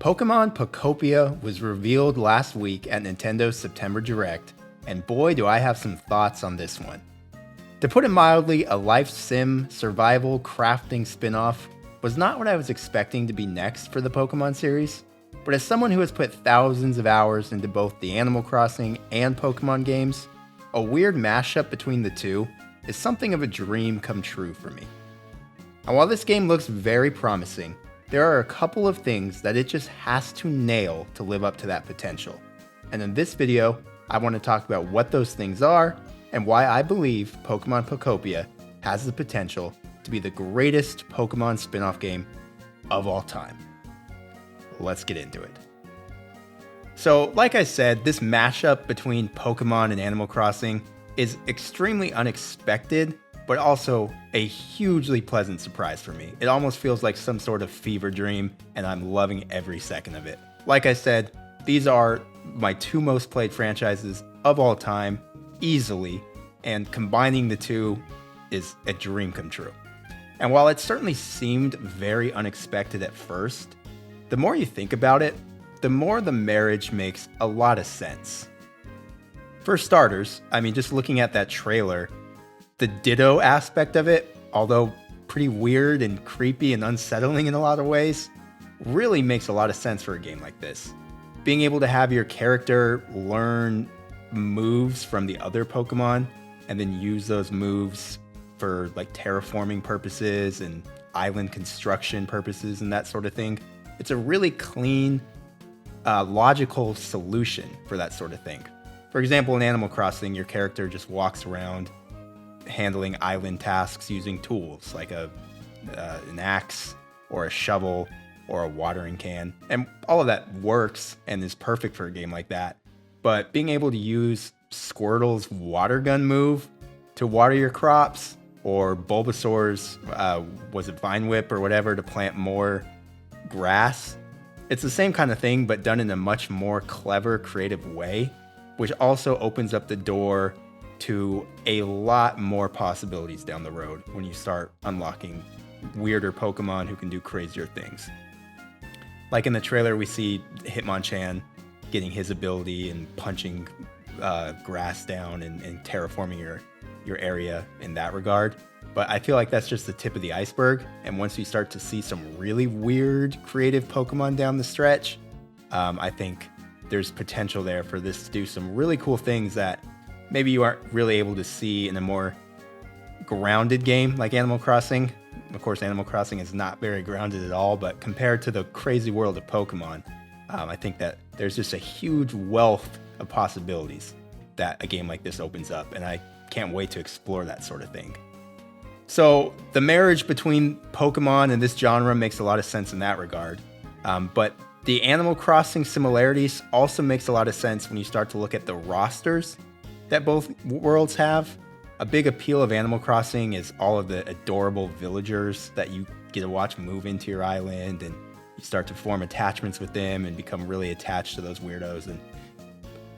Pokemon Pokopia was revealed last week at Nintendo's September Direct, and boy do I have some thoughts on this one. To put it mildly, a life sim, survival, crafting spin-off was not what I was expecting to be next for the Pokemon series, but as someone who has put thousands of hours into both the Animal Crossing and Pokemon games, a weird mashup between the two is something of a dream come true for me. And while this game looks very promising, there are a couple of things that it just has to nail to live up to that potential. And in this video, I want to talk about what those things are and why I believe Pokemon Pokopia has the potential to be the greatest Pokemon spin-off game of all time. Let's get into it. So, like I said, this mashup between Pokemon and Animal Crossing is extremely unexpected, but also a hugely pleasant surprise for me. It almost feels like some sort of fever dream, and I'm loving every second of it. Like I said, these are my two most played franchises of all time, easily, and combining the two is a dream come true. And while it certainly seemed very unexpected at first, the more you think about it, the more the marriage makes a lot of sense. For starters, just looking at that trailer, the Ditto aspect of it, although pretty weird and creepy and unsettling in a lot of ways, really makes a lot of sense for a game like this. Being able to have your character learn moves from the other Pokemon and then use those moves for like terraforming purposes and island construction purposes and that sort of thing. It's a really clean, logical solution for that sort of thing. For example, in Animal Crossing, your character just walks around handling island tasks using tools like an axe or a shovel or a watering can. And all of that works and is perfect for a game like that. But being able to use Squirtle's water gun move to water your crops, or Bulbasaur's, was it Vine Whip or whatever, to plant more grass. It's the same kind of thing, but done in a much more clever, creative way, which also opens up the door to a lot more possibilities down the road when you start unlocking weirder Pokemon who can do crazier things. Like in the trailer, we see Hitmonchan getting his ability and punching grass down and terraforming your area in that regard. But I feel like that's just the tip of the iceberg. And once you start to see some really weird, creative Pokemon down the stretch, I think there's potential there for this to do some really cool things that maybe you aren't really able to see in a more grounded game like Animal Crossing. Of course, Animal Crossing is not very grounded at all, but compared to the crazy world of Pokemon, I think that there's just a huge wealth of possibilities that a game like this opens up, and I can't wait to explore that sort of thing. So the marriage between Pokemon and this genre makes a lot of sense in that regard. But the Animal Crossing similarities also makes a lot of sense when you start to look at the rosters that both worlds have. A big appeal of Animal Crossing is all of the adorable villagers that you get to watch move into your island, and you start to form attachments with them and become really attached to those weirdos. And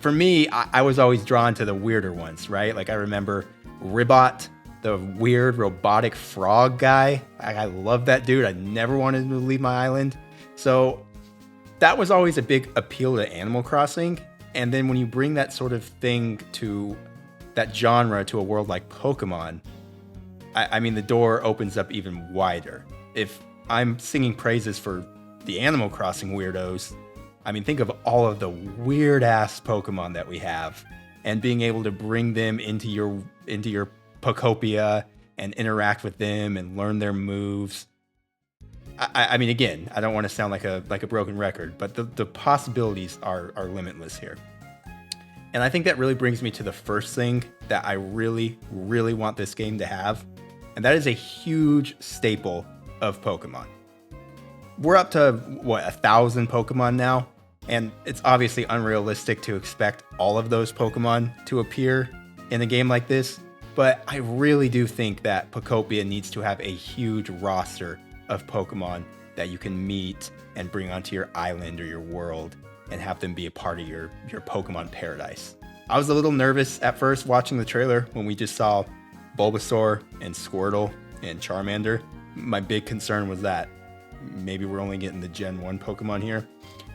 for me, I was always drawn to the weirder ones, right? Like I remember Ribot, the weird robotic frog guy. I love that dude. I never wanted him to leave my island. So that was always a big appeal to Animal Crossing. And then when you bring that sort of thing to that genre to a world like Pokemon, the door opens up even wider. If I'm singing praises for the Animal Crossing weirdos, think of all of the weird ass Pokemon that we have, and being able to bring them into your Pokopia and interact with them and learn their moves. Again, I don't want to sound like a broken record, but the possibilities are limitless here. And I think that really brings me to the first thing that I really, really want this game to have, and that is a huge staple of Pokemon. We're up to, 1,000 Pokemon now, and it's obviously unrealistic to expect all of those Pokemon to appear in a game like this, but I really do think that Pokopia needs to have a huge roster of Pokemon that you can meet and bring onto your island or your world and have them be a part of your Pokemon paradise. I was a little nervous at first watching the trailer when we just saw Bulbasaur and Squirtle and Charmander. My big concern was that maybe we're only getting the Gen 1 Pokemon here.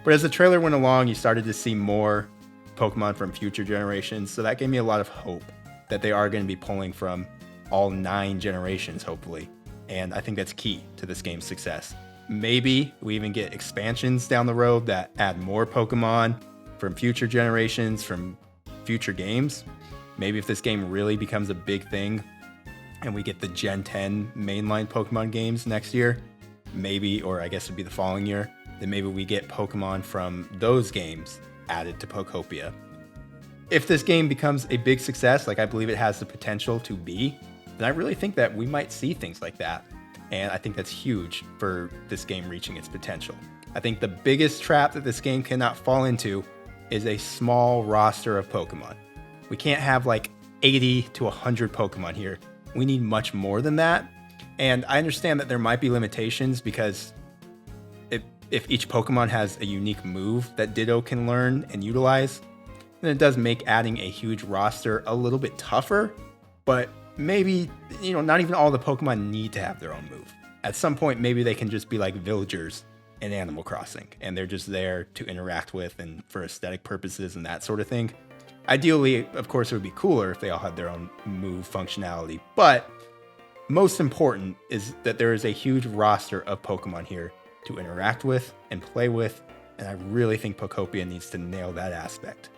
But as the trailer went along, you started to see more Pokemon from future generations. So that gave me a lot of hope that they are going to be pulling from all 9 generations, hopefully. And I think that's key to this game's success. Maybe we even get expansions down the road that add more Pokemon from future generations, from future games. Maybe if this game really becomes a big thing and we get the Gen 10 mainline Pokemon games next year, maybe, or I guess it'd be the following year, then maybe we get Pokemon from those games added to Pokopia. If this game becomes a big success, like I believe it has the potential to be, then I really think that we might see things like that. And I think that's huge for this game reaching its potential. I think the biggest trap that this game cannot fall into is a small roster of Pokemon. We can't have like 80 to 100 Pokemon here. We need much more than that. And I understand that there might be limitations because if each Pokemon has a unique move that Ditto can learn and utilize, then it does make adding a huge roster a little bit tougher. But maybe, not even all the Pokemon need to have their own move. At some point, maybe they can just be like villagers in Animal Crossing, and they're just there to interact with and for aesthetic purposes and that sort of thing. Ideally, of course, it would be cooler if they all had their own move functionality, but most important is that there is a huge roster of Pokemon here to interact with and play with, and I really think Pokopia needs to nail that aspect.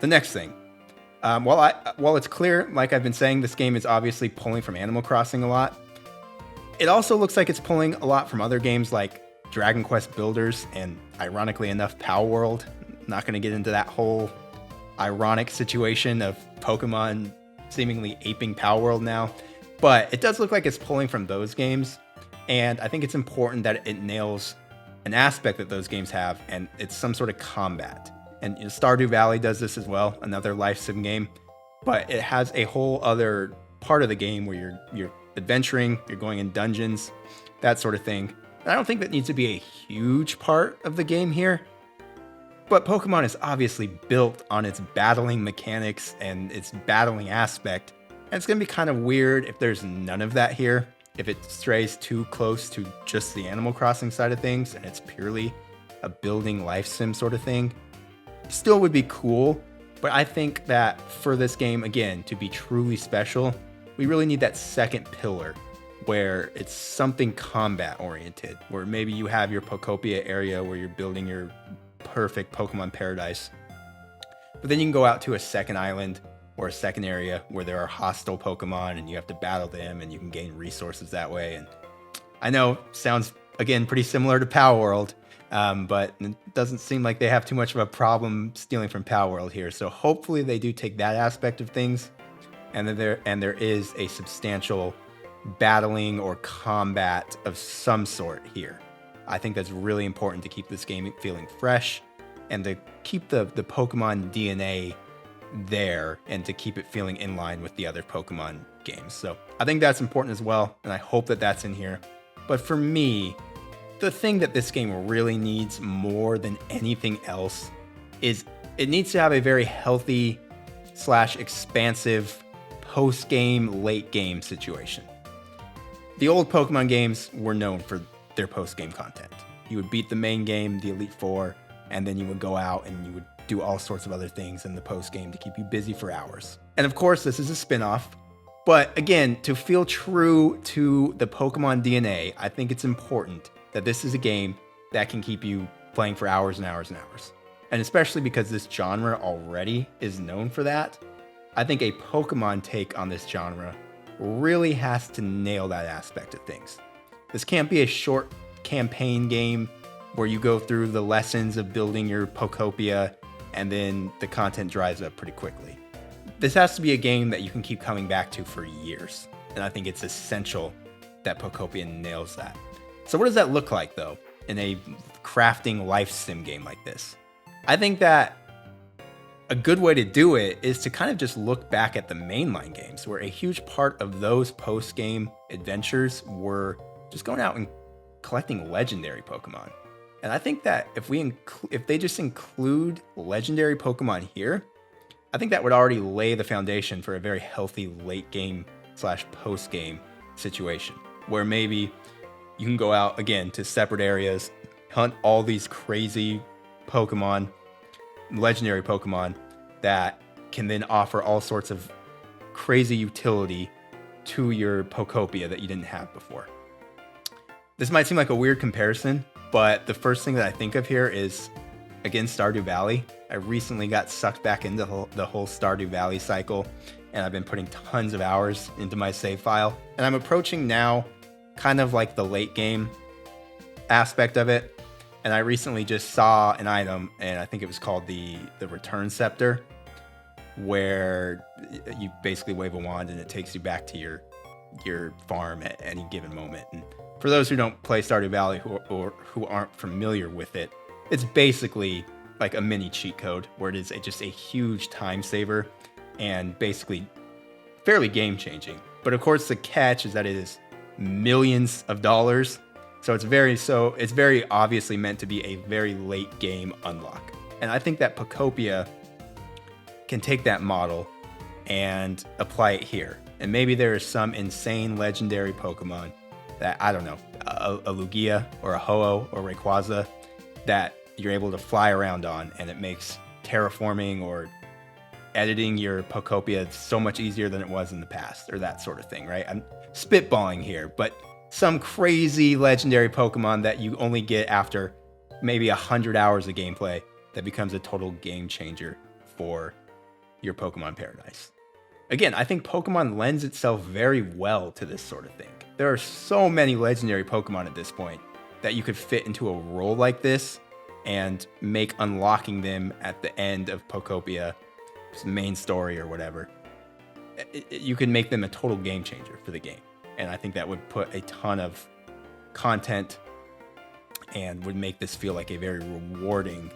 The next thing, while it's clear, like I've been saying, this game is obviously pulling from Animal Crossing a lot, it also looks like it's pulling a lot from other games like Dragon Quest Builders and, ironically enough, Power World. Not going to get into that whole ironic situation of Pokemon seemingly aping Power World now, but it does look like it's pulling from those games. And I think it's important that it nails an aspect that those games have, and it's some sort of combat. And Stardew Valley does this as well, another life sim game, but it has a whole other part of the game where you're adventuring, you're going in dungeons, that sort of thing. And I don't think that needs to be a huge part of the game here, but Pokemon is obviously built on its battling mechanics and its battling aspect, and it's going to be kind of weird if there's none of that here. If it strays too close to just the Animal Crossing side of things and it's purely a building life sim sort of thing, still would be cool. But I think that for this game, again, to be truly special, we really need that second pillar where it's something combat oriented, where maybe you have your Pokopia area where you're building your perfect Pokemon paradise, but then you can go out to a second island or a second area where there are hostile Pokemon and you have to battle them and you can gain resources that way. And I know, sounds, again, pretty similar to Power World, but it doesn't seem like they have too much of a problem stealing from Power World here. So hopefully they do take that aspect of things, and there is a substantial battling or combat of some sort here. I think that's really important to keep this game feeling fresh and to keep the Pokemon DNA there and to keep it feeling in line with the other Pokemon games. So I think that's important as well, and I hope that that's in here. But for me, the thing that this game really needs more than anything else is it needs to have a very healthy / expansive post-game, late-game situation. The old Pokemon games were known for their post-game content. You would beat the main game, the Elite Four, and then you would go out and you would do all sorts of other things in the post-game to keep you busy for hours. And of course, this is a spin-off, but again, to feel true to the Pokemon DNA, I think it's important that this is a game that can keep you playing for hours and hours and hours. And especially because this genre already is known for that, I think a Pokemon take on this genre really has to nail that aspect of things. This can't be a short campaign game where you go through the lessons of building your Pokopia and then the content dries up pretty quickly. This has to be a game that you can keep coming back to for years, and I think it's essential that Pokopia nails that. So what does that look like, though, in a crafting life sim game like this? I think that a good way to do it is to kind of just look back at the mainline games, where a huge part of those post-game adventures were just going out and collecting legendary Pokemon. And I think that if they just include legendary Pokemon here, I think that would already lay the foundation for a very healthy late game / post game situation, where maybe You can go out again to separate areas, hunt all these crazy Pokemon, legendary Pokemon that can then offer all sorts of crazy utility to your Pokopia that you didn't have before. This might seem like a weird comparison, but the first thing that I think of here is, again, Stardew Valley. I recently got sucked back into the whole Stardew Valley cycle, and I've been putting tons of hours into my save file. And I'm approaching now kind of like the late game aspect of it. And I recently just saw an item, and I think it was called the Return Scepter, where you basically wave a wand and it takes you back to your farm at any given moment. And for those who don't play Stardew Valley or who aren't familiar with it, it's basically like a mini cheat code where it is just a huge time saver and basically fairly game changing. But of course, the catch is that it is millions of dollars. So it's very obviously meant to be a very late game unlock. And I think that Pokopia can take that model and apply it here. And maybe there is some insane legendary Pokemon that, I don't know, a Lugia or a Ho-Oh or Rayquaza that you're able to fly around on, and it makes terraforming or editing your Pokopia so much easier than it was in the past, or that sort of thing, right? I'm spitballing here, but some crazy legendary Pokemon that you only get after maybe 100 hours of gameplay that becomes a total game changer for your Pokemon paradise. Again, I think Pokemon lends itself very well to this sort of thing. There are so many legendary Pokemon at this point that you could fit into a role like this and make unlocking them at the end of Pokopia's main story or whatever. You can make them a total game changer for the game. And I think that would put a ton of content and would make this feel like a very rewarding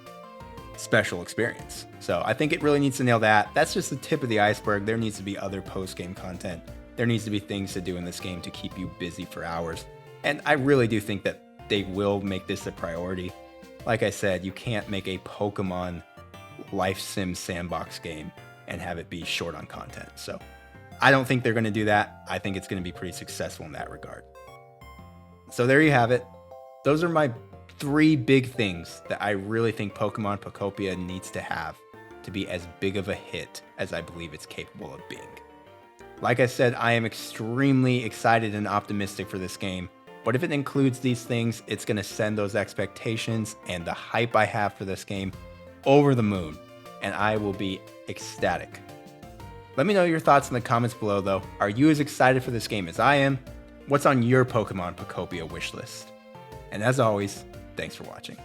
special experience. So I think it really needs to nail that. That's just the tip of the iceberg. There needs to be other post-game content. There needs to be things to do in this game to keep you busy for hours. And I really do think that they will make this a priority. Like I said, you can't make a Pokemon life sim sandbox game and have it be short on content. So I don't think they're going to do that. I think it's going to be pretty successful in that regard. So there you have it. Those are my 3 big things that I really think Pokemon Pokopia needs to have to be as big of a hit as I believe it's capable of being. Like I said, I am extremely excited and optimistic for this game, but if it includes these things, it's going to send those expectations and the hype I have for this game over the moon, and I will be ecstatic. Let me know your thoughts in the comments below, though. Are you as excited for this game as I am? What's on your Pokemon Pokopia wishlist? And as always, thanks for watching.